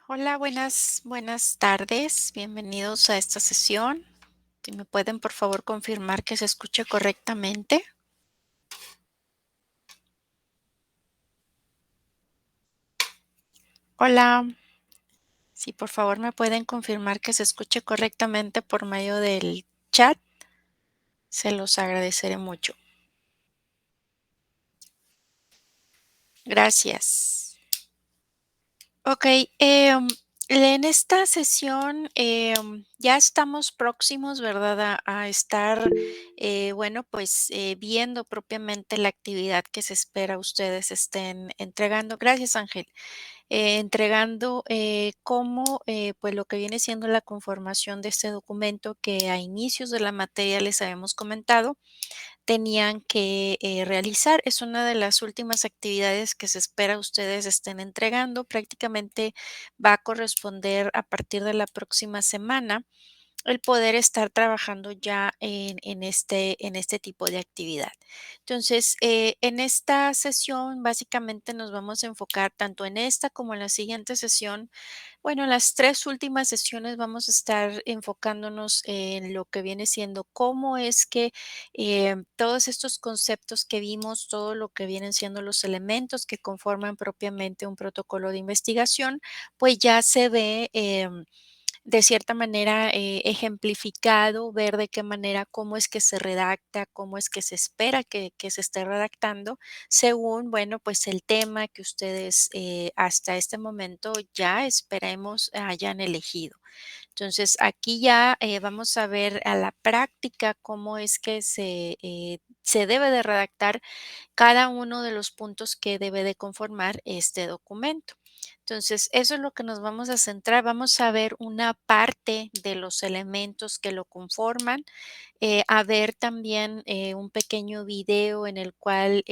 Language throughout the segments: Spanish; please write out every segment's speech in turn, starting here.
Hola, buenas tardes. Bienvenidos a esta sesión. Si me pueden, por favor, confirmar que se escuche correctamente. Hola, si por favor me pueden confirmar que se escuche correctamente por medio del chat, se los agradeceré mucho. Gracias. Ok, en esta sesión ya estamos próximos, ¿verdad? A estar, bueno, pues viendo propiamente la actividad que se espera ustedes estén entregando. Gracias, Ángel. Entregando cómo, pues lo que viene siendo la conformación de este documento que a inicios de la materia les habíamos comentado tenían que realizar. Es una de las últimas actividades que se espera ustedes estén entregando. Prácticamente va a corresponder a partir de la próxima semana el poder estar trabajando ya en este tipo de actividad. Entonces, en esta sesión básicamente nos vamos a enfocar tanto en esta como en la siguiente sesión. Bueno, en las 3 últimas sesiones vamos a estar enfocándonos en lo que viene siendo cómo es que, todos estos conceptos que vimos, todo lo que vienen siendo los elementos que conforman propiamente un protocolo de investigación, pues ya se ve, de cierta manera, ejemplificado, ver de qué manera, cómo es que se redacta, cómo es que se espera que se esté redactando, según, bueno, pues el tema que ustedes hasta este momento ya esperemos hayan elegido. Entonces, aquí ya vamos a ver a la práctica cómo es que se debe de redactar cada uno de los puntos que debe de conformar este documento. Entonces, eso es lo que nos vamos a centrar. Vamos a ver una parte de los elementos que lo conforman, a ver también un pequeño video en el cual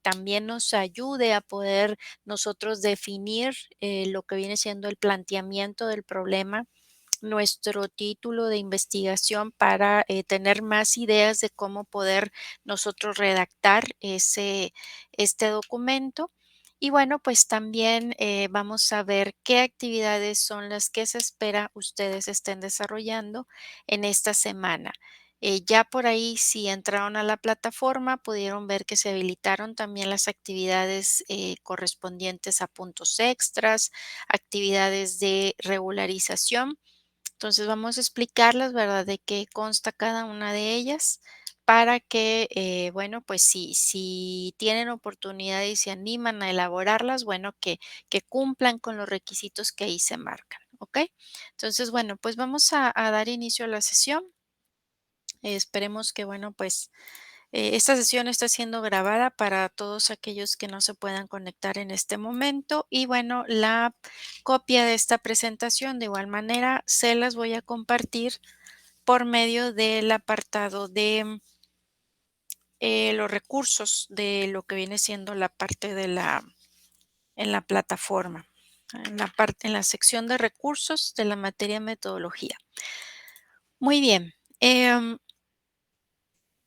también nos ayude a poder nosotros definir lo que viene siendo el planteamiento del problema, nuestro título de investigación para tener más ideas de cómo poder nosotros redactar este documento. Y bueno, pues también vamos a ver qué actividades son las que se espera ustedes estén desarrollando en esta semana. Ya por ahí, si entraron a la plataforma, pudieron ver que se habilitaron también las actividades correspondientes a puntos extras, actividades de regularización. Entonces vamos a explicarlas, ¿verdad? De qué consta cada una de ellas para que, bueno, pues si tienen oportunidad y se animan a elaborarlas, bueno, que cumplan con los requisitos que ahí se marcan, ¿ok? Entonces, bueno, pues vamos a dar inicio a la sesión. Esperemos que, bueno, pues esta sesión está siendo grabada para todos aquellos que no se puedan conectar en este momento y bueno, la copia de esta presentación de igual manera se las voy a compartir por medio del apartado de los recursos de lo que viene siendo la parte de en la plataforma, en la sección de recursos de la materia metodología. Muy bien.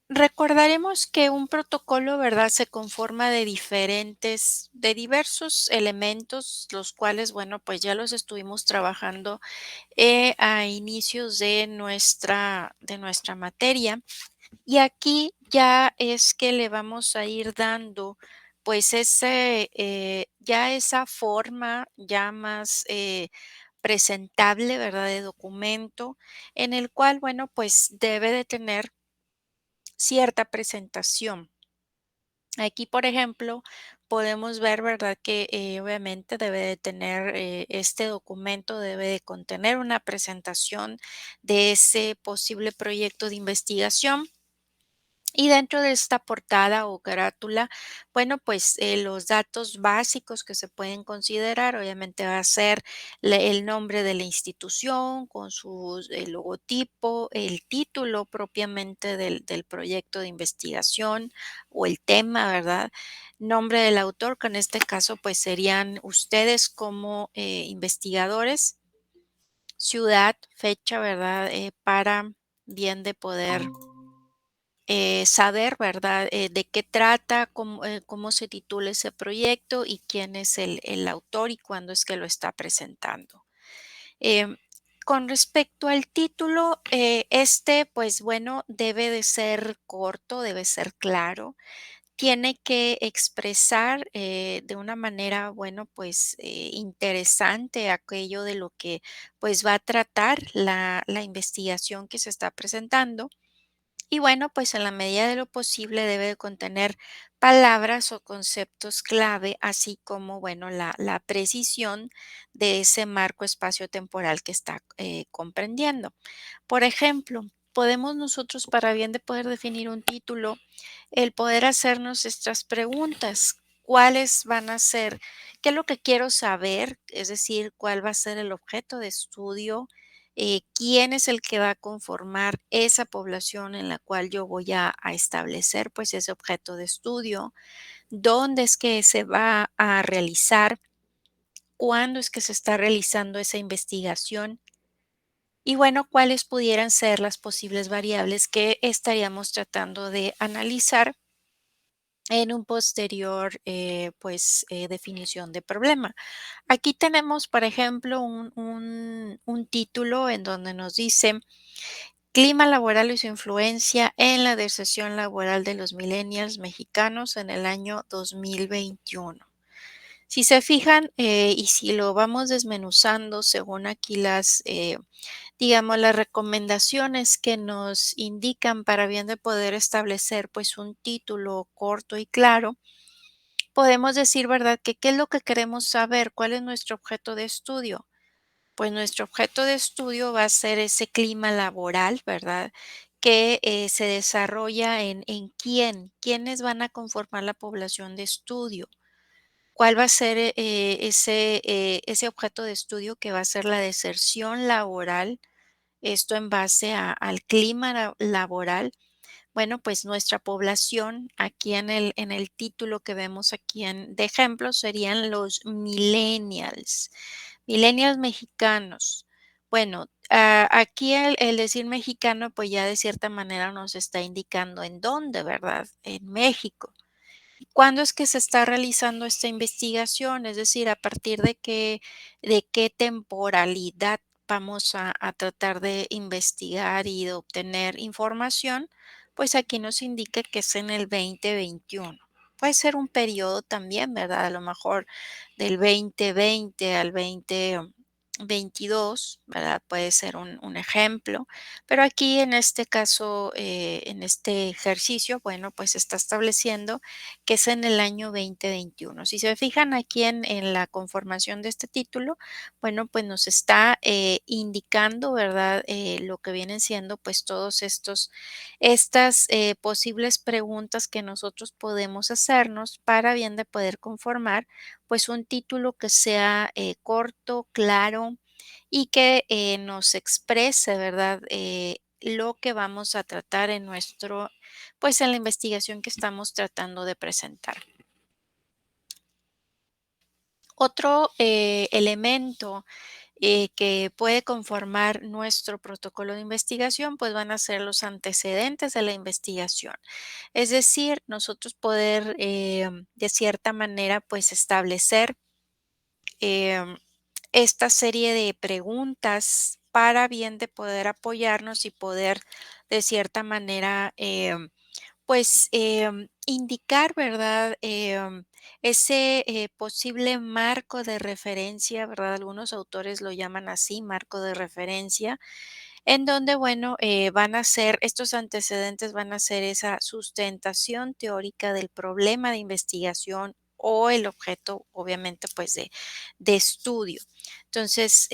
Recordaremos que un protocolo, ¿verdad?, se conforma de diversos elementos, los cuales, bueno, pues ya los estuvimos trabajando a inicios de nuestra materia. Y aquí ya es que le vamos a ir dando, pues ya esa forma ya más presentable, ¿verdad?, de documento, en el cual, bueno, pues debe de tener cierta presentación. Aquí, por ejemplo, podemos ver, ¿verdad?, que obviamente debe de tener este documento, debe de contener una presentación de ese posible proyecto de investigación. Y dentro de esta portada o carátula, bueno, pues los datos básicos que se pueden considerar, obviamente va a ser el nombre de la institución con su logotipo, el título propiamente del proyecto de investigación o el tema, ¿verdad? Nombre del autor, que en este caso pues serían ustedes como investigadores, ciudad, fecha, ¿verdad? Para bien de poder saber, ¿verdad?, de qué trata, cómo se titula ese proyecto y quién es el autor y cuándo es que lo está presentando. Em, con respecto al título, pues bueno, debe de ser corto, debe ser claro, tiene que expresar de una manera, bueno, pues interesante aquello de lo que pues va a tratar la investigación que se está presentando. Y bueno, pues en la medida de lo posible debe de contener palabras o conceptos clave, así como, bueno, la precisión de ese marco espacio-temporal que está comprendiendo. Por ejemplo, podemos nosotros, para bien de poder definir un título, el poder hacernos estas preguntas. ¿Cuáles van a ser? ¿Qué es lo que quiero saber? Es decir, ¿cuál va a ser el objeto de estudio? ¿Quién es el que va a conformar esa población en la cual yo voy a establecer pues ese objeto de estudio? ¿Dónde es que se va a realizar? ¿Cuándo es que se está realizando esa investigación? Y bueno, ¿cuáles pudieran ser las posibles variables que estaríamos tratando de analizar en un posterior, definición de problema? Aquí tenemos, por ejemplo, un título en donde nos dice Clima laboral y su influencia en la decisión laboral de los millennials mexicanos en el año 2021. Si se fijan, y si lo vamos desmenuzando según aquí digamos, las recomendaciones que nos indican para bien de poder establecer pues un título corto y claro, podemos decir, ¿verdad? Que qué es lo que queremos saber, cuál es nuestro objeto de estudio. Pues nuestro objeto de estudio va a ser ese clima laboral, ¿verdad? Que se desarrolla en quiénes van a conformar la población de estudio. ¿Cuál va a ser ese objeto de estudio que va a ser la deserción laboral? Esto en base al clima laboral. Bueno, pues nuestra población, aquí en el título que vemos aquí de ejemplo, serían los millennials, millennials mexicanos. Bueno, aquí el decir mexicano, pues ya de cierta manera nos está indicando en dónde, ¿verdad? En México. ¿Cuándo es que se está realizando esta investigación? Es decir, ¿a partir de qué temporalidad vamos a tratar de investigar y de obtener información? Pues aquí nos indica que es en el 2021. Puede ser un periodo también, ¿verdad? A lo mejor del 2020 al 2022, ¿verdad? Puede ser un ejemplo. Pero aquí en este caso, en este ejercicio, bueno, pues se está estableciendo que es en el año 2021. Si se fijan aquí en la conformación de este título, bueno, pues nos está indicando, ¿verdad? Lo que vienen siendo pues todos estas posibles preguntas que nosotros podemos hacernos para bien de poder conformar pues un título que sea corto, claro y que nos exprese, ¿verdad? Lo que vamos a tratar en pues en la investigación que estamos tratando de presentar. Otro elemento que puede conformar nuestro protocolo de investigación, pues van a ser los antecedentes de la investigación. Es decir, nosotros poder de cierta manera, pues establecer em, esta serie de preguntas para bien de poder apoyarnos y poder de cierta manera indicar, ¿verdad? Ese posible marco de referencia, ¿verdad? Algunos autores lo llaman así, marco de referencia, en donde, bueno, van a ser, estos antecedentes van a ser esa sustentación teórica del problema de investigación o el objeto, obviamente, pues de estudio. Entonces,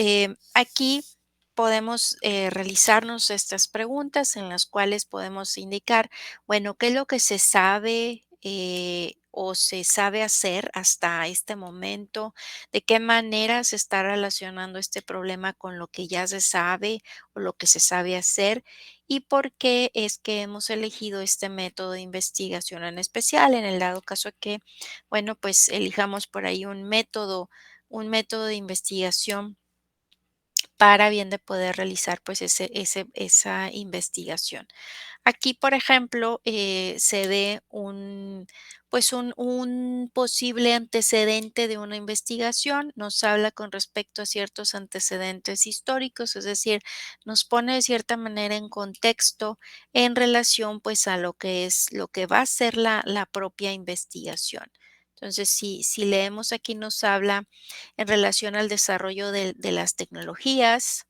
aquí podemos realizarnos estas preguntas en las cuales podemos indicar, bueno, ¿qué es lo que se sabe o se sabe hacer hasta este momento? ¿De qué manera se está relacionando este problema con lo que ya se sabe o lo que se sabe hacer? ¿Y por qué es que hemos elegido este método de investigación en especial? En el dado caso que, bueno, pues elijamos por ahí un método de investigación para bien de poder realizar pues esa investigación. Aquí, por ejemplo, se ve pues un posible antecedente de una investigación, nos habla con respecto a ciertos antecedentes históricos, es decir, nos pone de cierta manera en contexto en relación pues a lo que es lo que va a ser la propia investigación. Entonces, si leemos aquí nos habla en relación al desarrollo de las tecnologías,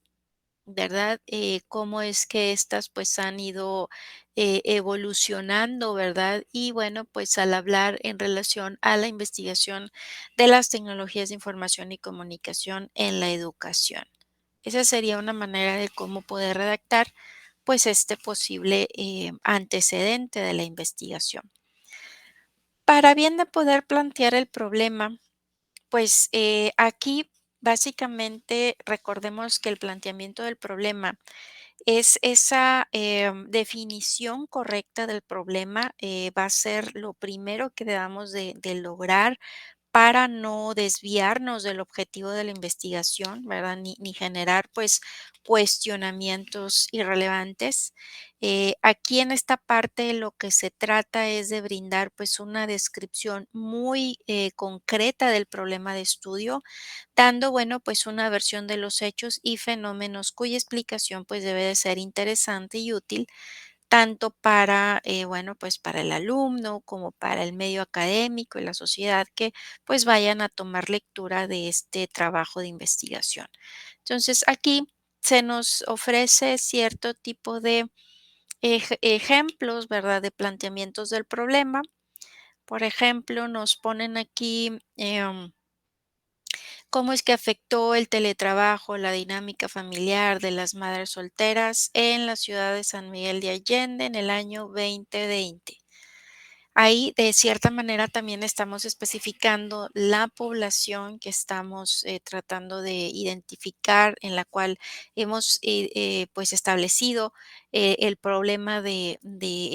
¿verdad? Cómo es que estas pues han ido evolucionando, ¿verdad? Y bueno, pues al hablar en relación a la investigación de las tecnologías de información y comunicación en la educación. Esa sería una manera de cómo poder redactar pues este posible antecedente de la investigación. Para bien de poder plantear el problema, pues aquí básicamente recordemos que el planteamiento del problema es esa, definición correcta del problema, va a ser lo primero que debamos de lograr para no desviarnos del objetivo de la investigación, ¿verdad? Ni generar, pues, cuestionamientos irrelevantes. Aquí en esta parte lo que se trata es de brindar, pues, una descripción muy, concreta del problema de estudio, dando, bueno, pues, una versión de los hechos y fenómenos cuya explicación, pues, debe de ser interesante y útil tanto para, bueno, pues para el alumno como para el medio académico y la sociedad que pues vayan a tomar lectura de este trabajo de investigación. Entonces, aquí se nos ofrece cierto tipo de ejemplos, ¿verdad?, de planteamientos del problema. Por ejemplo, nos ponen aquí cómo es que afectó el teletrabajo, la dinámica familiar de las madres solteras en la ciudad de San Miguel de Allende en el año 2020. Ahí, de cierta manera, también estamos especificando la población que estamos tratando de identificar, en la cual hemos pues establecido el problema de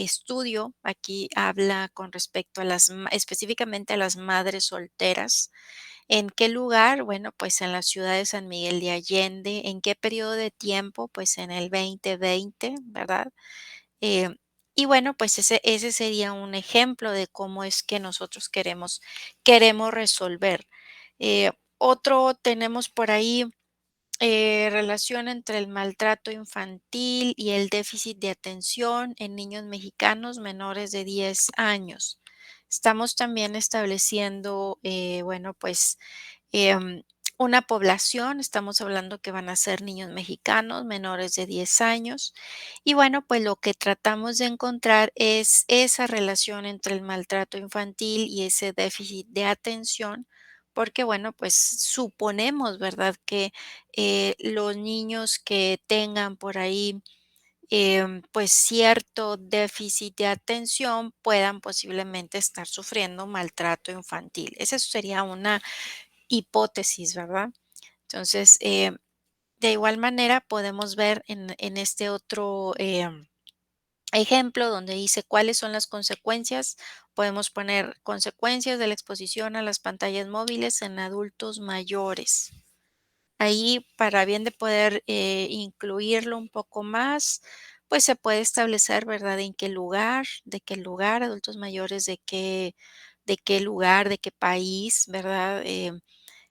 estudio. Aquí habla con respecto a específicamente a las madres solteras. ¿En qué lugar? Bueno, pues en la ciudad de San Miguel de Allende. ¿En qué periodo de tiempo? Pues en el 2020, ¿verdad? Eh, y bueno, pues ese sería un ejemplo de cómo es que nosotros queremos resolver. Otro tenemos por ahí relación entre el maltrato infantil y el déficit de atención en niños mexicanos menores de 10 años. Estamos también estableciendo, bueno, pues em, una población, estamos hablando que van a ser niños mexicanos menores de 10 años. Y bueno, pues lo que tratamos de encontrar es esa relación entre el maltrato infantil y ese déficit de atención, porque bueno, pues suponemos, ¿verdad?, que los niños que tengan por ahí pues cierto déficit de atención puedan posiblemente estar sufriendo maltrato infantil. Esa sería una hipótesis, ¿verdad? Entonces, de igual manera podemos ver en este otro ejemplo donde dice cuáles son las consecuencias. Podemos poner consecuencias de la exposición a las pantallas móviles en adultos mayores. Ahí, para bien de poder incluirlo un poco más, pues se puede establecer, ¿verdad? De qué lugar, adultos mayores, de qué lugar, de qué país, ¿verdad?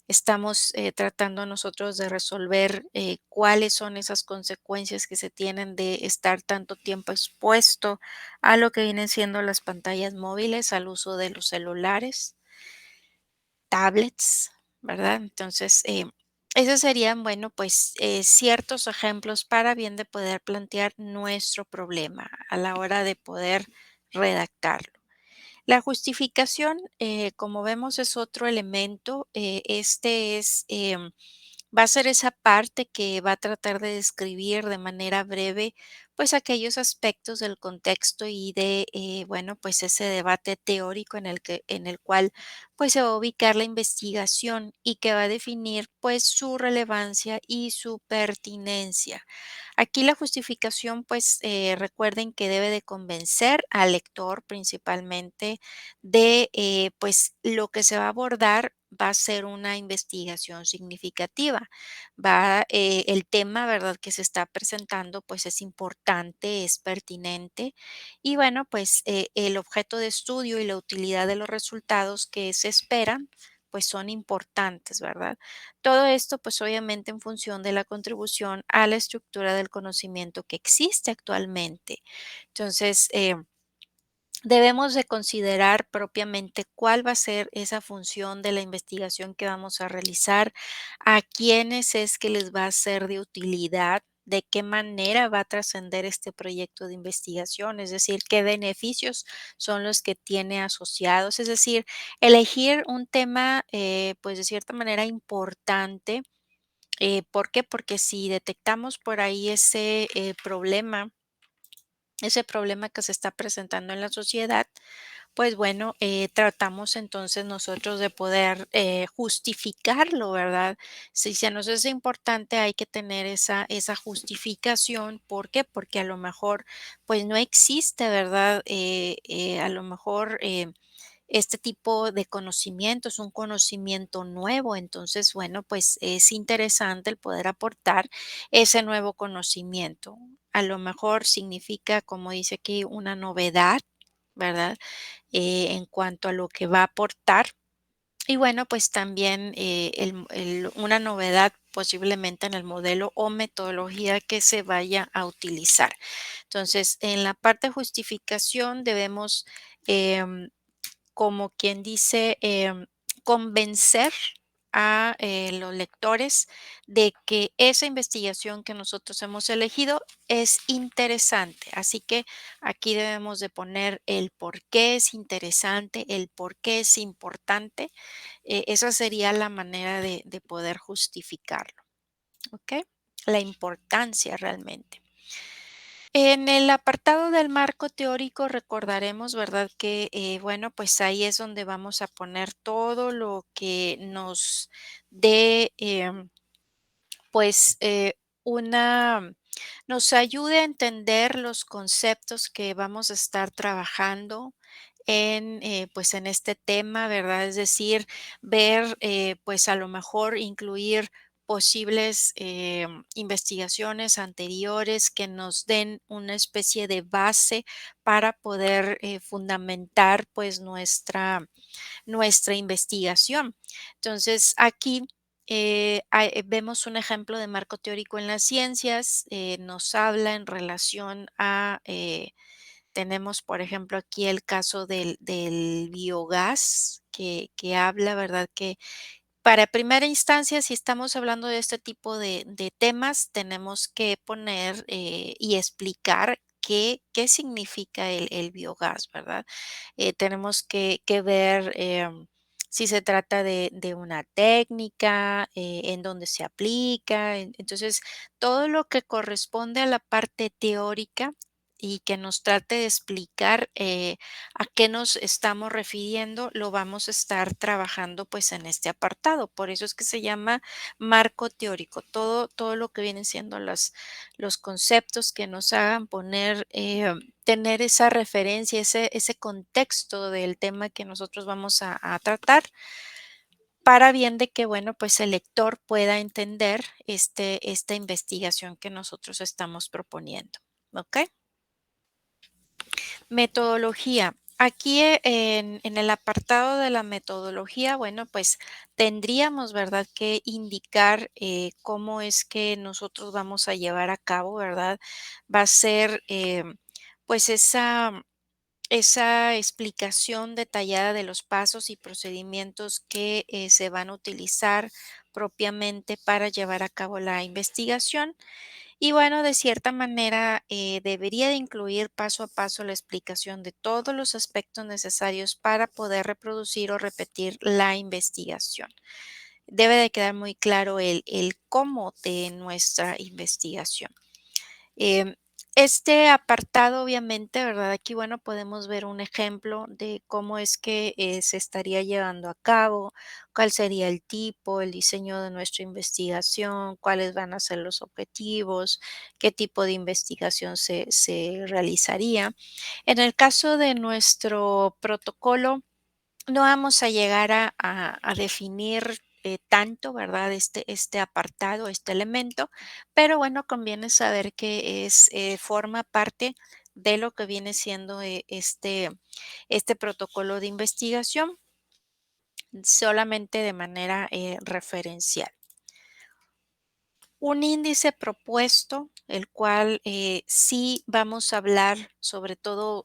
Estamos tratando nosotros de resolver cuáles son esas consecuencias que se tienen de estar tanto tiempo expuesto a lo que vienen siendo las pantallas móviles, al uso de los celulares, tablets, ¿verdad? Entonces, esos serían, bueno, pues ciertos ejemplos para bien de poder plantear nuestro problema a la hora de poder redactarlo. La justificación, como vemos, es otro elemento. Este es, va a ser esa parte que va a tratar de describir de manera breve, pues aquellos aspectos del contexto y de, bueno, pues ese debate teórico en el cual, pues se va a ubicar la investigación y que va a definir, pues su relevancia y su pertinencia. Aquí la justificación, pues, recuerden que debe de convencer al lector principalmente de, pues, lo que se va a abordar va a ser una investigación significativa. El tema, ¿verdad?, que se está presentando, pues es importante, es pertinente y bueno, pues el objeto de estudio y la utilidad de los resultados que se esperan, pues son importantes, ¿verdad? Todo esto, pues obviamente en función de la contribución a la estructura del conocimiento que existe actualmente. Entonces, debemos de considerar propiamente cuál va a ser esa función de la investigación que vamos a realizar, a quiénes es que les va a ser de utilidad, de qué manera va a trascender este proyecto de investigación, es decir, qué beneficios son los que tiene asociados, es decir, elegir un tema, pues de cierta manera importante. ¿Por qué? Porque si detectamos por ahí ese problema que se está presentando en la sociedad, pues bueno, tratamos entonces nosotros de poder justificarlo, ¿verdad? Si se nos es importante, hay que tener esa justificación. ¿Por qué? Porque a lo mejor, pues no existe, ¿verdad? A lo mejor este tipo de conocimiento es un conocimiento nuevo, entonces, bueno, pues es interesante el poder aportar ese nuevo conocimiento. A lo mejor significa, como dice aquí, una novedad, ¿verdad? En cuanto a lo que va a aportar. Y bueno, pues también una novedad posiblemente en el modelo o metodología que se vaya a utilizar. Entonces, en la parte de justificación debemos, em, como quien dice, convencer a los lectores de que esa investigación que nosotros hemos elegido es interesante. Así que aquí debemos de poner el por qué es interesante, el por qué es importante. Esa sería la manera de poder justificarlo, ¿ok? La importancia realmente. En el apartado del marco teórico recordaremos, ¿verdad? Que, bueno, pues ahí es donde vamos a poner todo lo que nos dé, pues, una nos ayude a entender los conceptos que vamos a estar trabajando pues, en este tema, ¿verdad? Es decir, ver, pues, a lo mejor incluir posibles, investigaciones anteriores que nos den una especie de base para poder, fundamentar, pues, nuestra investigación. Entonces, aquí vemos un ejemplo de marco teórico en las ciencias, nos habla en relación a, tenemos, por ejemplo, aquí el caso del biogás, que habla, ¿verdad? Que para primera instancia, si estamos hablando de este tipo de temas, tenemos que poner y explicar qué significa el biogás, ¿verdad? Tenemos que ver si se trata de una técnica, en dónde se aplica. Entonces, todo lo que corresponde a la parte teórica y que nos trate de explicar a qué nos estamos refiriendo, lo vamos a estar trabajando pues en este apartado. Por eso es que se llama marco teórico. Todo lo que vienen siendo los conceptos que nos hagan tener esa referencia, ese contexto del tema que nosotros vamos a tratar, para bien de que, bueno, pues el lector pueda entender esta investigación que nosotros estamos proponiendo. ¿Ok? Metodología. Aquí en el apartado de la metodología, bueno, pues tendríamos, ¿verdad?, que indicar cómo es que nosotros vamos a llevar a cabo, ¿verdad? Va a ser pues esa explicación detallada de los pasos y procedimientos que se van a utilizar propiamente para llevar a cabo la investigación. Y bueno, de cierta manera debería de incluir paso a paso la explicación de todos los aspectos necesarios para poder reproducir o repetir la investigación. Debe de quedar muy claro el cómo de nuestra investigación. Em, este apartado, obviamente, ¿verdad? Aquí, bueno, podemos ver un ejemplo de cómo es que se estaría llevando a cabo, cuál sería el tipo, el diseño de nuestra investigación, cuáles van a ser los objetivos, qué tipo de investigación se realizaría. En el caso de nuestro protocolo, no vamos a llegar a definir, tanto, ¿verdad? Este apartado, este elemento, pero bueno, conviene saber que forma parte de lo que viene siendo, este protocolo de investigación, solamente de manera, referencial. Un índice propuesto, el cual, sí vamos a hablar sobre todo,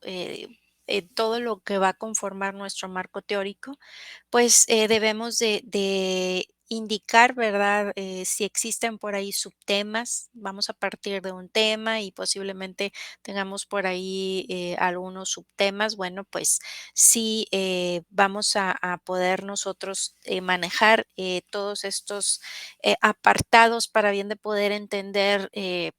todo lo que va a conformar nuestro marco teórico, pues, debemos de indicar, ¿verdad? Si existen por ahí subtemas, vamos a partir de un tema y posiblemente tengamos por ahí, algunos subtemas. Bueno, pues sí, vamos a poder nosotros, manejar, todos estos, apartados para bien de poder entender,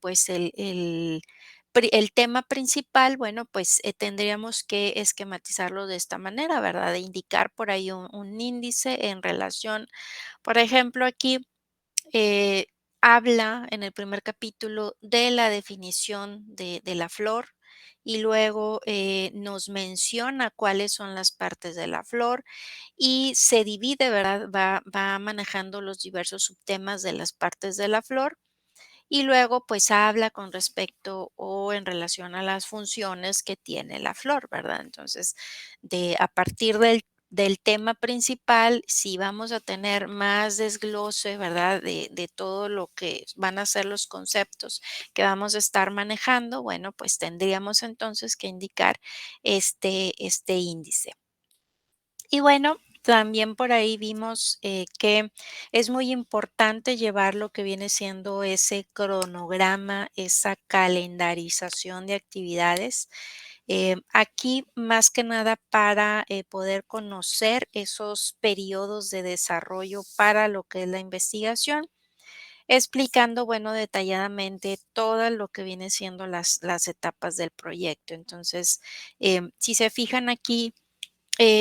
pues, el tema principal, bueno, pues, tendríamos que esquematizarlo de esta manera, ¿verdad? De indicar por ahí un índice en relación, por ejemplo, aquí, eh, habla en el primer capítulo de la definición de la flor y luego, nos menciona cuáles son las partes de la flor y se divide, ¿verdad? Va manejando los diversos subtemas de las partes de la flor y luego, pues, habla con respecto o en relación a las funciones que tiene la flor, ¿verdad? Entonces, a partir del tema principal, si vamos a tener más desglose, ¿verdad? De todo lo que van a ser los conceptos que vamos a estar manejando, bueno, pues, tendríamos entonces que indicar este índice. Y bueno, también por ahí vimos, que es muy importante llevar lo que viene siendo ese cronograma, esa calendarización de actividades. Aquí, más que nada, para, poder conocer esos periodos de desarrollo para lo que es la investigación, explicando, bueno, detalladamente todo lo que viene siendo las etapas del proyecto. Entonces, si se fijan aquí,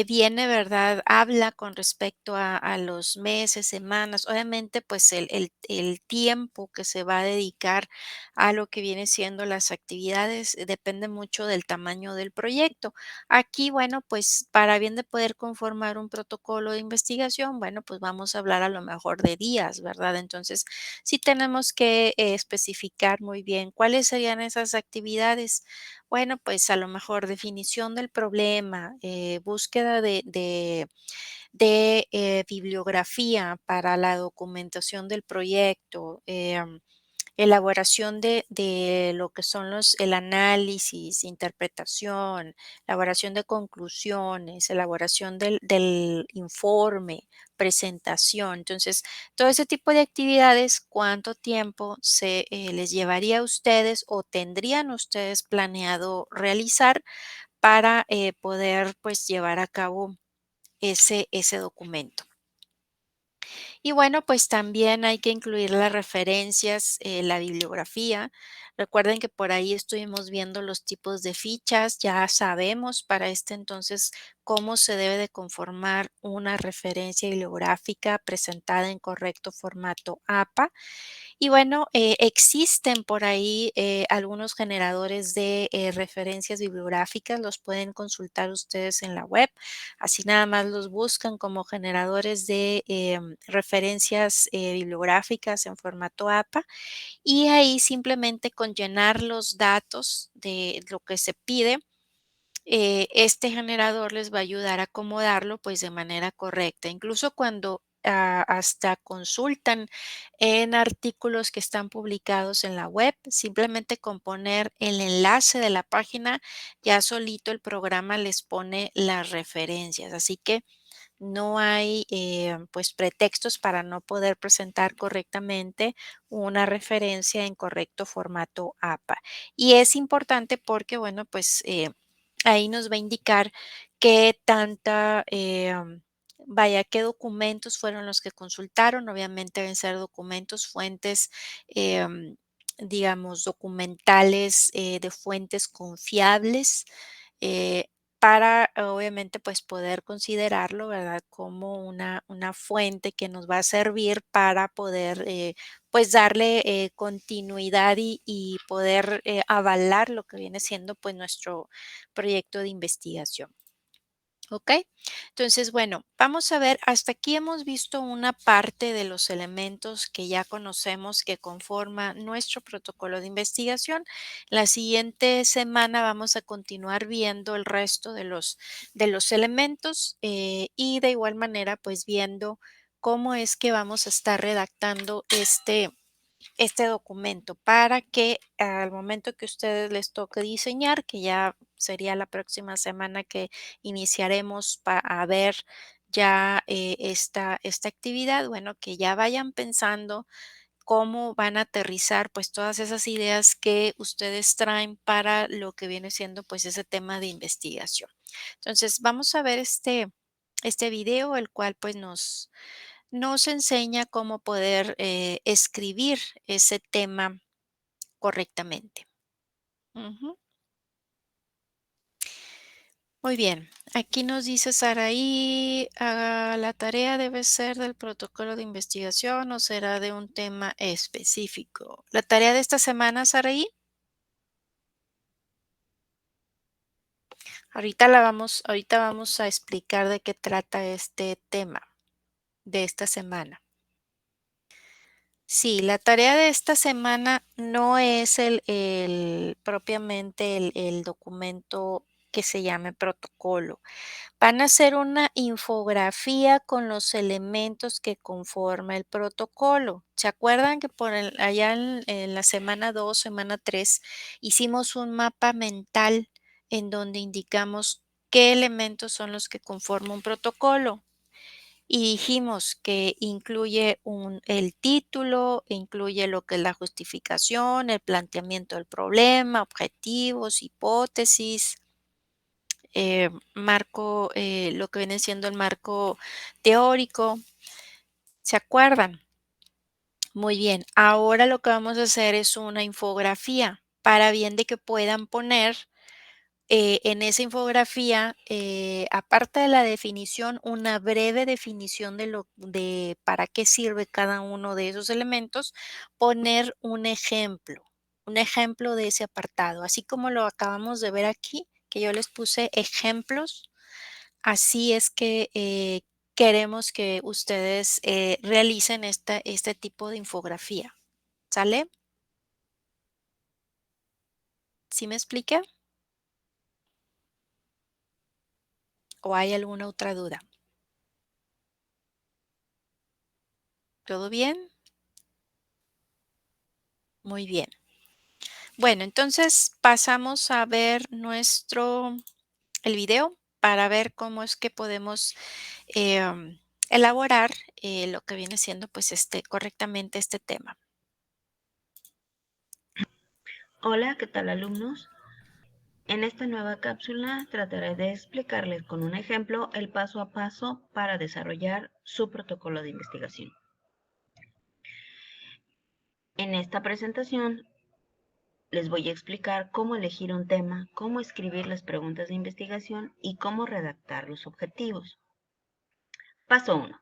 viene, ¿verdad? Habla con respecto a los meses, semanas, obviamente, pues el tiempo que se va a dedicar a lo que viene siendo las actividades depende mucho del tamaño del proyecto. Aquí, bueno, pues para bien de poder conformar un protocolo de investigación, bueno, pues vamos a hablar a lo mejor de días, ¿verdad? Entonces, sí tenemos que especificar muy bien cuáles serían esas actividades. Bueno, pues a lo mejor definición del problema, búsqueda de bibliografía para la documentación del proyecto, elaboración de lo que son el análisis, interpretación, elaboración de conclusiones, elaboración del informe, presentación. Entonces, todo ese tipo de actividades, ¿cuánto tiempo les llevaría a ustedes o tendrían ustedes planeado realizar para poder pues llevar a cabo ese documento? Y bueno, pues también hay que incluir las referencias, la bibliografía. Recuerden que por ahí estuvimos viendo los tipos de fichas, ya sabemos para este entonces cómo se debe de conformar una referencia bibliográfica presentada en correcto formato APA. Y bueno, existen por ahí algunos generadores de referencias bibliográficas, los pueden consultar ustedes en la web, así nada más los buscan como generadores de referencias bibliográficas en formato APA y ahí simplemente con llenar los datos de lo que se pide, este generador les va a ayudar a acomodarlo pues de manera correcta. Incluso cuando hasta consultan en artículos que están publicados en la web, simplemente con poner el enlace de la página, ya solito el programa les pone las referencias. Así que no hay pues pretextos para no poder presentar correctamente una referencia en correcto formato APA. Y es importante porque, bueno, pues ahí nos va a indicar qué tanta, vaya, qué documentos fueron los que consultaron. Obviamente deben ser documentos, fuentes, digamos, documentales de fuentes confiables. eh, para obviamente pues poder considerarlo, ¿verdad? Como una fuente que nos va a servir para poder pues darle continuidad y poder avalar lo que viene siendo pues nuestro proyecto de investigación. ¿Ok? Entonces, bueno, vamos a ver, hasta aquí hemos visto una parte de los elementos que ya conocemos que conforman nuestro protocolo de investigación. La siguiente semana vamos a continuar viendo el resto de los elementos y de igual manera, pues viendo cómo es que vamos a estar redactando este documento para que al momento que ustedes les toque diseñar, que ya sería la próxima semana que iniciaremos a ver ya esta actividad, bueno, que ya vayan pensando cómo van a aterrizar pues todas esas ideas que ustedes traen para lo que viene siendo pues ese tema de investigación. Entonces vamos a ver este video, el cual pues nos enseña cómo poder escribir ese tema correctamente. Ujú. Muy bien, aquí nos dice Saraí, la tarea debe ser del protocolo de investigación o será de un tema específico. La tarea de esta semana, Saraí, ahorita vamos a explicar de qué trata este tema de esta semana. Sí, la tarea de esta semana no es propiamente el documento que se llame protocolo. Van a hacer una infografía con los elementos que conforma el protocolo. ¿Se acuerdan que allá en la semana 2, semana 3, hicimos un mapa mental en donde indicamos qué elementos son los que conforman un protocolo? Y dijimos que incluye el título, incluye lo que es la justificación, el planteamiento del problema, objetivos, hipótesis, marco, lo que viene siendo el marco teórico. ¿Se acuerdan? Muy bien. Ahora lo que vamos a hacer es una infografía para bien de que puedan poner en esa infografía, aparte de la definición, una breve definición de para qué sirve cada uno de esos elementos, poner un ejemplo de ese apartado, así como lo acabamos de ver aquí, que yo les puse ejemplos, así es que queremos que ustedes realicen este tipo de infografía. ¿Sale? ¿Sí me expliqué? ¿O hay alguna otra duda? ¿Todo bien? Muy bien. Bueno, entonces pasamos a ver el video para ver cómo es que podemos elaborar lo que viene siendo pues correctamente este tema. Hola, ¿qué tal alumnos? En esta nueva cápsula trataré de explicarles con un ejemplo el paso a paso para desarrollar su protocolo de investigación. En esta presentación les voy a explicar cómo elegir un tema, cómo escribir las preguntas de investigación y cómo redactar los objetivos. Paso 1.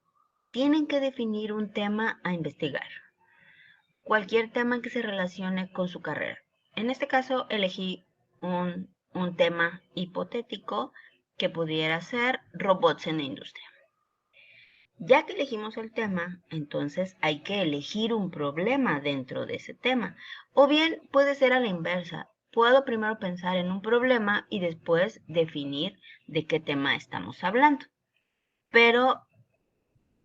Tienen que definir un tema a investigar. Cualquier tema que se relacione con su carrera. En este caso elegí un tema hipotético que pudiera ser robots en la industria. Ya que elegimos el tema, entonces hay que elegir un problema dentro de ese tema. O bien puede ser a la inversa. Puedo primero pensar en un problema y después definir de qué tema estamos hablando. Pero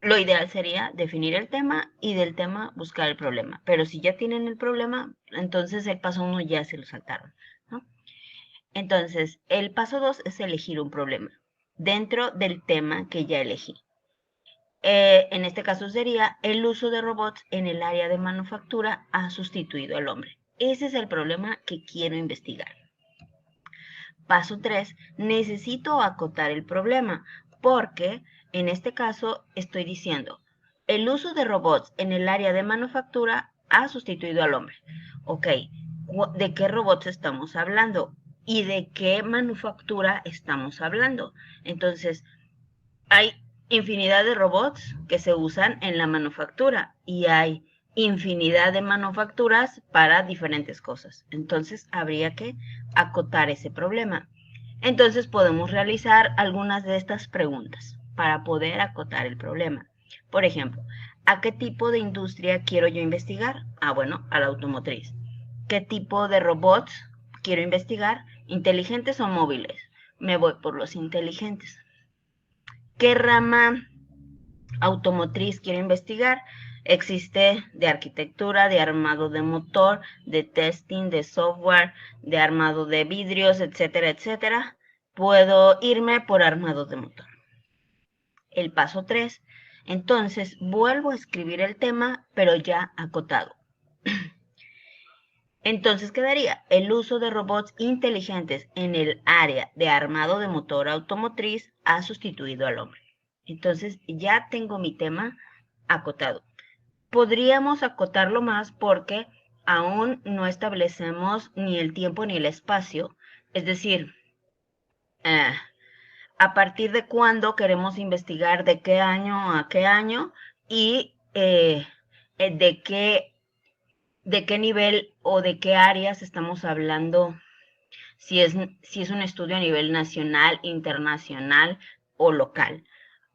lo ideal sería definir el tema y del tema buscar el problema. Pero si ya tienen el problema, entonces el paso 1 ya se lo saltaron, ¿no? Entonces, el paso 2 es elegir un problema dentro del tema que ya elegí. En este caso sería el uso de robots en el área de manufactura ha sustituido al hombre. Ese es el problema que quiero investigar. Paso 3. Necesito acotar el problema porque en este caso estoy diciendo, el uso de robots en el área de manufactura ha sustituido al hombre. Ok, ¿de qué robots estamos hablando? ¿Y de qué manufactura estamos hablando? Entonces, hay infinidad de robots que se usan en la manufactura y hay infinidad de manufacturas para diferentes cosas. Entonces, habría que acotar ese problema. Entonces podemos realizar algunas de estas preguntas para poder acotar el problema. Por ejemplo, ¿a qué tipo de industria quiero yo investigar? Bueno, a la automotriz. ¿Qué tipo de robots quiero investigar? ¿Inteligentes o móviles? Me voy por los inteligentes. ¿Qué rama automotriz quiero investigar? Existe de arquitectura, de armado de motor, de testing, de software, de armado de vidrios, etcétera, etcétera. Puedo irme por armado de motor. El paso 3. Entonces, vuelvo a escribir el tema, pero ya acotado. Entonces quedaría el uso de robots inteligentes en el área de armado de motor automotriz ha sustituido al hombre. Entonces ya tengo mi tema acotado. Podríamos acotarlo más porque aún no establecemos ni el tiempo ni el espacio, es decir, eh, a partir de cuándo queremos investigar, de qué año a qué año y de qué nivel o de qué áreas estamos hablando, si es un estudio a nivel nacional, internacional o local.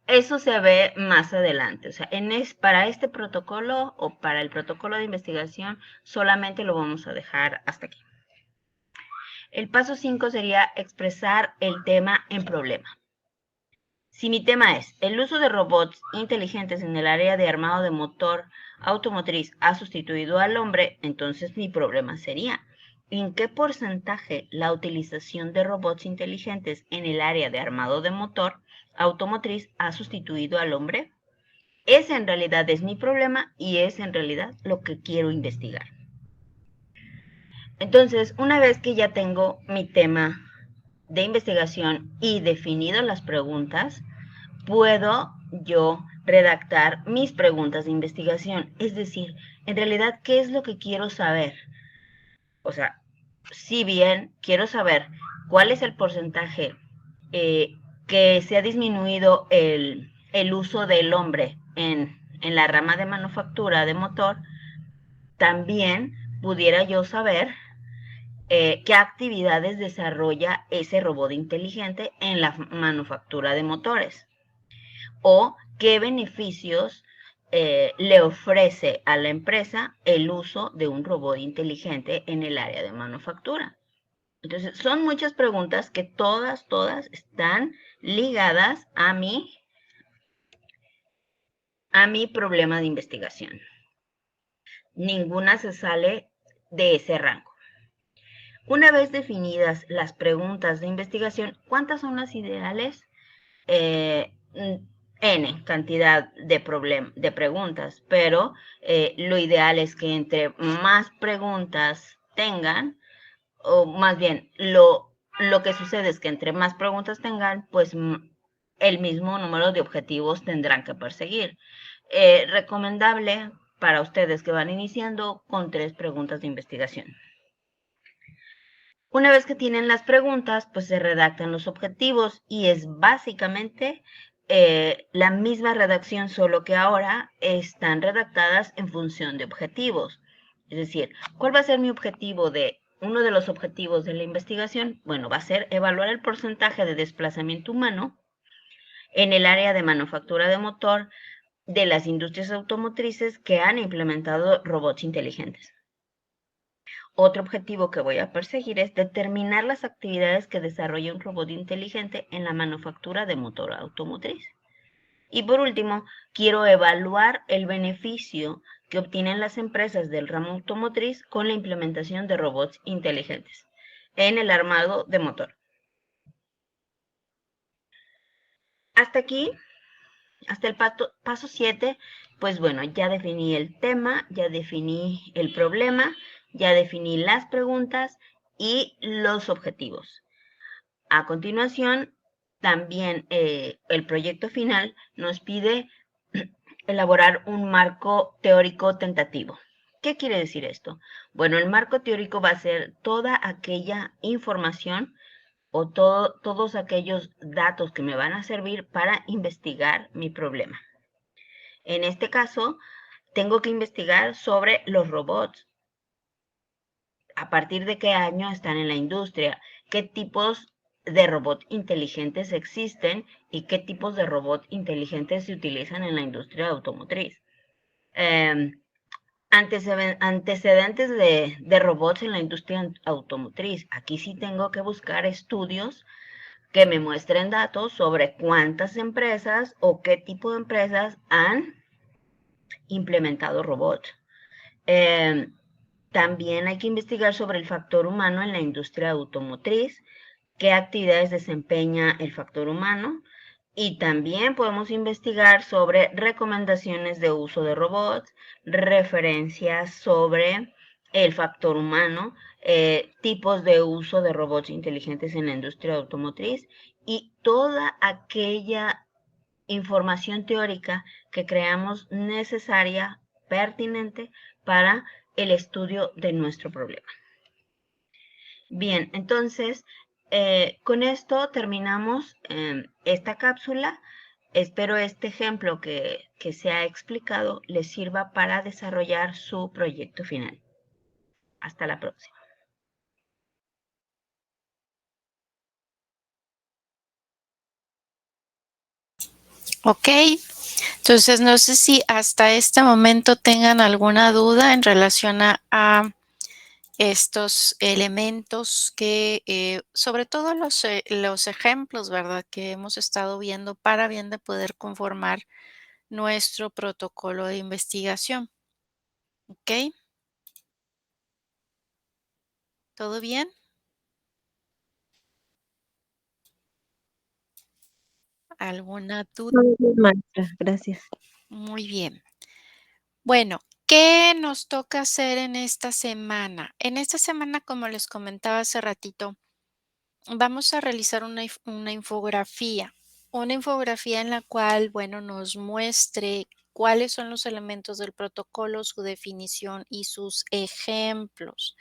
Eso se ve más adelante. O sea, para este protocolo o para el protocolo de investigación solamente lo vamos a dejar hasta aquí. El paso 5 sería expresar el tema en problema. Si mi tema es el uso de robots inteligentes en el área de armado de motor automotriz ha sustituido al hombre, entonces mi problema sería ¿en qué porcentaje la utilización de robots inteligentes en el área de armado de motor automotriz ha sustituido al hombre? Ese en realidad es mi problema y es en realidad lo que quiero investigar. Entonces, una vez que ya tengo mi tema de investigación y definido las preguntas, puedo yo redactar mis preguntas de investigación. Es decir, en realidad, ¿qué es lo que quiero saber? O sea, si bien quiero saber cuál es el porcentaje que se ha disminuido el uso del hombre en la rama de manufactura de motor, también pudiera yo saber qué actividades desarrolla ese robot inteligente en la manufactura de motores o qué beneficios le ofrece a la empresa el uso de un robot inteligente en el área de manufactura. Entonces, son muchas preguntas que todas están ligadas a mi problema de investigación. Ninguna se sale de ese rango. Una vez definidas las preguntas de investigación, ¿cuántas son las ideales? N cantidad de preguntas, pero lo ideal es que entre más preguntas tengan, o más bien, lo que sucede es que entre más preguntas tengan, pues el mismo número de objetivos tendrán que perseguir. Recomendable para ustedes que van iniciando con 3 preguntas de investigación. Una vez que tienen las preguntas, pues se redactan los objetivos y es básicamente la misma redacción, solo que ahora están redactadas en función de objetivos. Es decir, ¿cuál va a ser mi objetivo uno de los objetivos de la investigación? Bueno, va a ser evaluar el porcentaje de desplazamiento humano en el área de manufactura de motor de las industrias automotrices que han implementado robots inteligentes. Otro objetivo que voy a perseguir es determinar las actividades que desarrolla un robot inteligente en la manufactura de motor automotriz. Y por último, quiero evaluar el beneficio que obtienen las empresas del ramo automotriz con la implementación de robots inteligentes en el armado de motor. Hasta aquí, hasta el paso 7, pues bueno, ya definí el tema, ya definí el problema, ya definí las preguntas y los objetivos. A continuación, también el proyecto final nos pide elaborar un marco teórico tentativo. ¿Qué quiere decir esto? Bueno, el marco teórico va a ser toda aquella información o todos aquellos datos que me van a servir para investigar mi problema. En este caso, tengo que investigar sobre los robots, a partir de qué año están en la industria, qué tipos de robots inteligentes existen y qué tipos de robots inteligentes se utilizan en la industria automotriz. Antecedentes de robots en la industria automotriz. Aquí sí tengo que buscar estudios que me muestren datos sobre cuántas empresas o qué tipo de empresas han implementado robots. También hay que investigar sobre el factor humano en la industria automotriz, qué actividades desempeña el factor humano, y también podemos investigar sobre recomendaciones de uso de robots, referencias sobre el factor humano, tipos de uso de robots inteligentes en la industria automotriz y toda aquella información teórica que creamos necesaria, pertinente para el estudio de nuestro problema. Bien, entonces, con esto terminamos esta cápsula. Espero este ejemplo que se ha explicado les sirva para desarrollar su proyecto final. Hasta la próxima. Ok, entonces no sé si hasta este momento tengan alguna duda en relación a estos elementos que, sobre todo los ejemplos, ¿verdad? Que hemos estado viendo para bien de poder conformar nuestro protocolo de investigación. ¿Ok? ¿Todo bien? ¿Alguna duda? Muy bien, maestra, gracias. Muy bien. Bueno, ¿qué nos toca hacer en esta semana? En esta semana, como les comentaba hace ratito, vamos a realizar una infografía en la cual, bueno, nos muestre cuáles son los elementos del protocolo, su definición y sus ejemplos.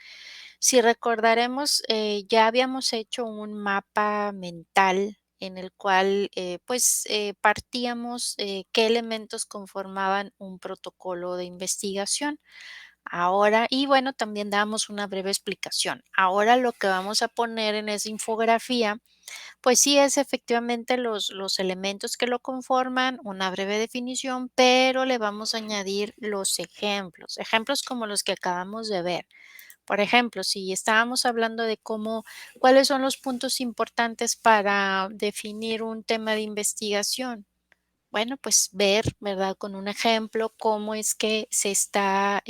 Si recordaremos, ya habíamos hecho un mapa mental en el cual, pues, partíamos qué elementos conformaban un protocolo de investigación. Ahora, y bueno, también damos una breve explicación. Ahora lo que vamos a poner en esa infografía, pues sí es efectivamente los elementos que lo conforman, una breve definición, pero le vamos a añadir los ejemplos, ejemplos como los que acabamos de ver. Por ejemplo, si estábamos hablando de cuáles son los puntos importantes para definir un tema de investigación. Bueno, pues ver, ¿verdad? Con un ejemplo, cómo es que se está,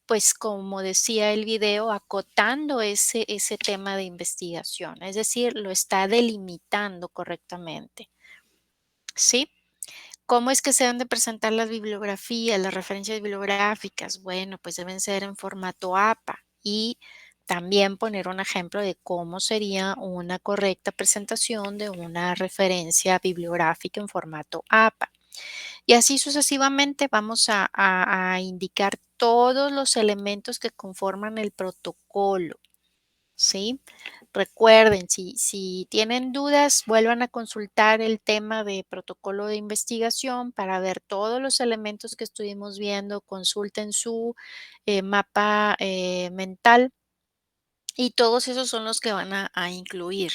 pues como decía el video, acotando ese tema de investigación, es decir, lo está delimitando correctamente, ¿sí? ¿Cómo es que se han de presentar las bibliografías, las referencias bibliográficas? Bueno, pues deben ser en formato APA y también poner un ejemplo de cómo sería una correcta presentación de una referencia bibliográfica en formato APA. Y así sucesivamente vamos a indicar todos los elementos que conforman el protocolo, ¿sí? Recuerden, si tienen dudas, vuelvan a consultar el tema de protocolo de investigación para ver todos los elementos que estuvimos viendo, consulten su mapa mental y todos esos son los que van a incluir,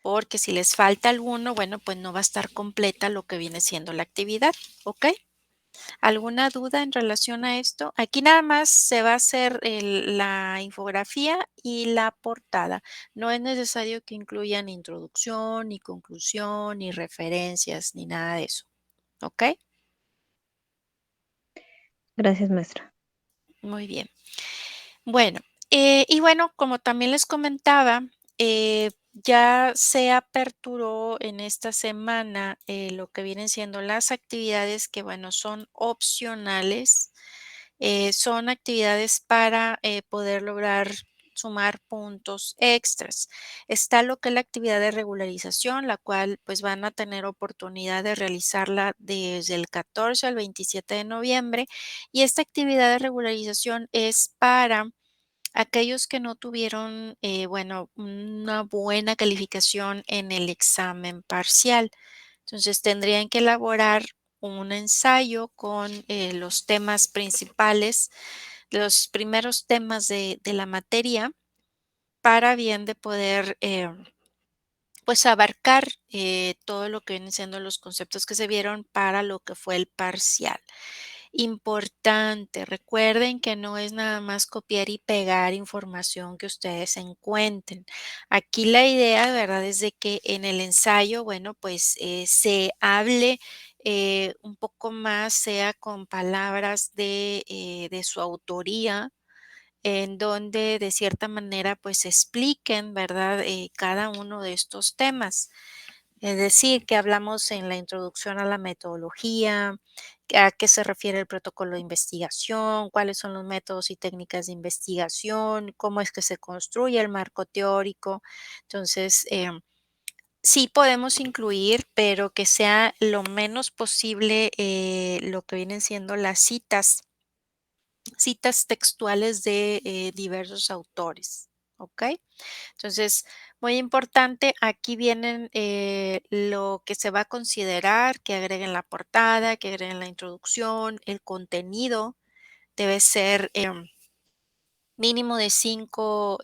porque si les falta alguno, bueno, pues no va a estar completa lo que viene siendo la actividad, ¿ok? ¿Alguna duda en relación a esto? Aquí nada más se va a hacer la infografía y la portada. No es necesario que incluyan introducción, ni conclusión, ni referencias, ni nada de eso. ¿Ok? Gracias, maestra. Muy bien. Bueno, y bueno, como también les comentaba, ya se aperturó en esta semana lo que vienen siendo las actividades que, bueno, son opcionales. Son actividades para poder lograr sumar puntos extras. Está lo que es la actividad de regularización, la cual pues van a tener oportunidad de realizarla desde el 14 al 27 de noviembre. Y esta actividad de regularización es para aquellos que no tuvieron, bueno, una buena calificación en el examen parcial. Entonces tendrían que elaborar un ensayo con los temas principales, los primeros temas de la materia, para bien de poder pues abarcar todo lo que vienen siendo los conceptos que se vieron para lo que fue el parcial. Importante, recuerden que no es nada más copiar y pegar información que ustedes encuentren. Aquí la idea, de verdad, es de que en el ensayo, bueno, pues se hable un poco más, sea con palabras de su autoría, en donde de cierta manera pues expliquen, ¿verdad? Cada uno de estos temas. Es decir, que hablamos en la introducción a la metodología, a qué se refiere el protocolo de investigación, cuáles son los métodos y técnicas de investigación, cómo es que se construye el marco teórico. Entonces, sí podemos incluir, pero que sea lo menos posible lo que vienen siendo las citas textuales de diversos autores. ¿Ok? Entonces, muy importante, aquí vienen lo que se va a considerar, que agreguen la portada, que agreguen la introducción, el contenido debe ser mínimo de 5,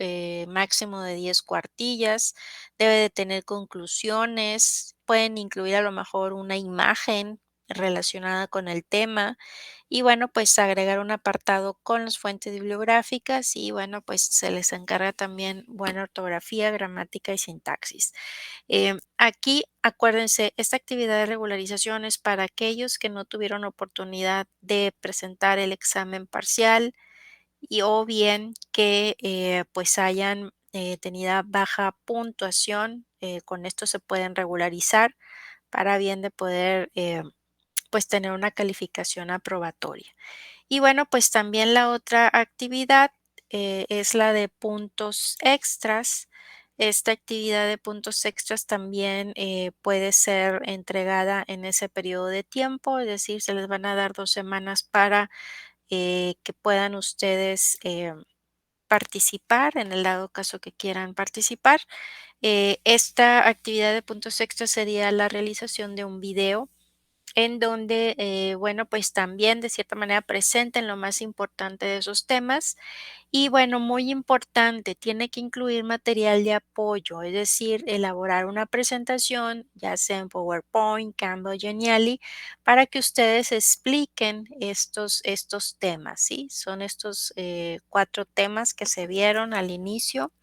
máximo de 10 cuartillas, debe de tener conclusiones, pueden incluir a lo mejor una imagen relacionada con el tema y bueno, pues agregar un apartado con las fuentes bibliográficas y bueno, pues se les encarga también buena ortografía, gramática y sintaxis. Aquí, acuérdense, esta actividad de regularización es para aquellos que no tuvieron oportunidad de presentar el examen parcial y o bien que pues hayan tenido baja puntuación. Con esto se pueden regularizar para bien de poder pues tener una calificación aprobatoria. Y bueno, pues también la otra actividad es la de puntos extras. Esta actividad de puntos extras también puede ser entregada en ese periodo de tiempo, es decir, se les van a dar 2 semanas para que puedan ustedes participar, en el dado caso que quieran participar. Esta actividad de puntos extras sería la realización de un video en donde, bueno, pues también de cierta manera presenten lo más importante de esos temas. Y bueno, muy importante, tiene que incluir material de apoyo, es decir, elaborar una presentación, ya sea en PowerPoint, Canva o Geniali, para que ustedes expliquen estos temas, ¿sí? Son estos 4 temas que se vieron al inicio.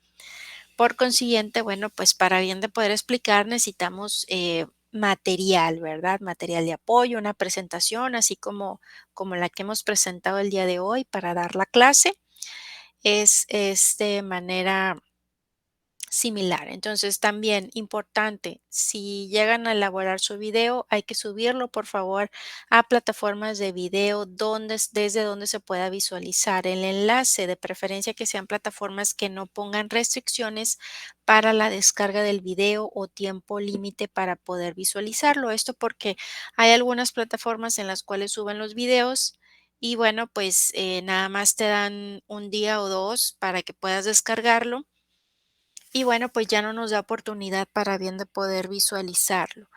Por consiguiente, bueno, pues para bien de poder explicar necesitamos material, ¿verdad? Material de apoyo, una presentación, así como la que hemos presentado el día de hoy para dar la clase. Es de manera similar. Entonces, también importante, si llegan a elaborar su video, hay que subirlo, por favor, a plataformas de video desde donde se pueda visualizar el enlace, de preferencia que sean plataformas que no pongan restricciones para la descarga del video o tiempo límite para poder visualizarlo. Esto porque hay algunas plataformas en las cuales suben los videos y bueno, pues nada más te dan un día o dos para que puedas descargarlo y bueno, pues ya no nos da oportunidad para bien de poder visualizarlo.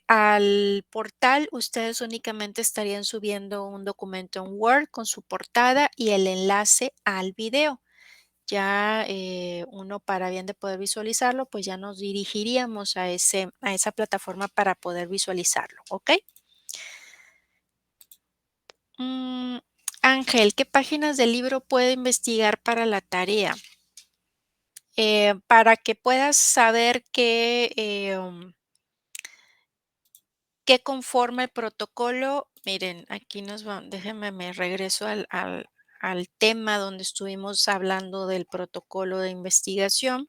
Al portal, ustedes únicamente estarían subiendo un documento en Word con su portada y el enlace al video. Ya uno para bien de poder visualizarlo, pues ya nos dirigiríamos a esa plataforma para poder visualizarlo, ¿ok? Mm, Ángel, ¿qué páginas del libro puede investigar para la tarea? Para que puedas saber qué conforma el protocolo. Miren, aquí déjenme, me regreso al tema donde estuvimos hablando del protocolo de investigación.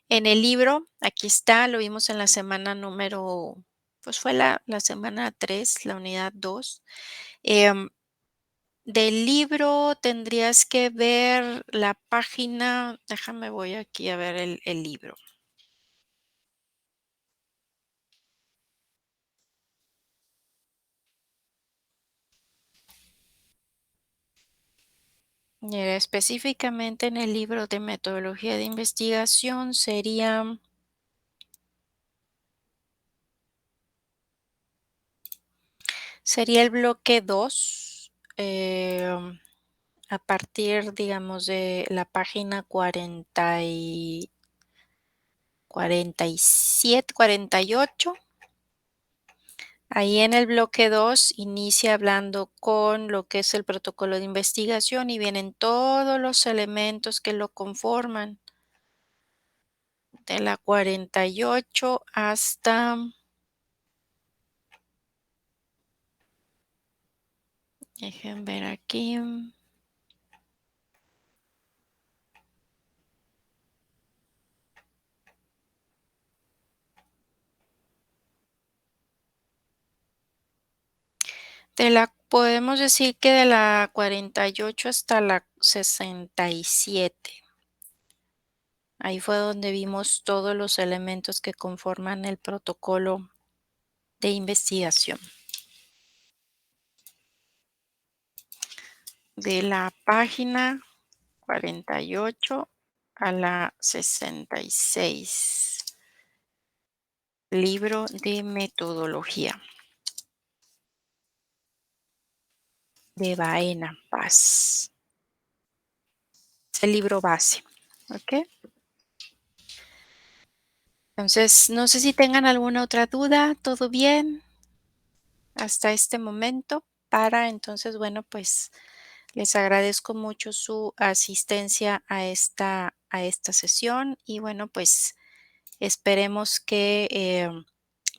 En el libro, aquí está, lo vimos en la semana pues fue la semana 3, la unidad 2. Em, Del libro tendrías que ver la página, déjame, voy aquí a ver el libro. Mira, específicamente en el libro de metodología de investigación sería el bloque 2, a partir, digamos, de la página 47, 48. Ahí en el bloque 2 inicia hablando con lo que es el protocolo de investigación y vienen todos los elementos que lo conforman, de la 48 hasta, dejen ver aquí, podemos decir que de la 48 hasta la 67. Ahí fue donde vimos todos los elementos que conforman el protocolo de investigación. De la página 48 a la 66. Libro de metodología de Baena Paz. Es el libro base, ¿ok? Entonces, no sé si tengan alguna otra duda, ¿todo bien hasta este momento? Entonces, bueno, pues les agradezco mucho su asistencia a esta sesión y bueno, pues esperemos que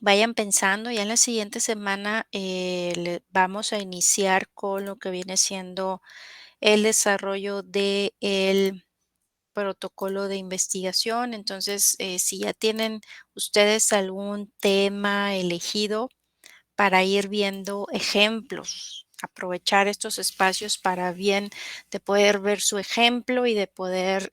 vayan pensando. Ya en la siguiente semana vamos a iniciar con lo que viene siendo el desarrollo del protocolo de investigación. Entonces, si ya tienen ustedes algún tema elegido para ir viendo ejemplos, aprovechar estos espacios para bien de poder ver su ejemplo y de poder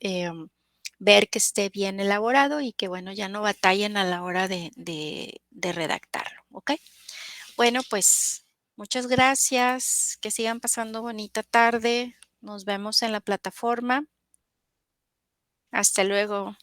ver que esté bien elaborado y que, bueno, ya no batallen a la hora de redactarlo, ¿ok? Bueno, pues muchas gracias, que sigan pasando bonita tarde, nos vemos en la plataforma. Hasta luego.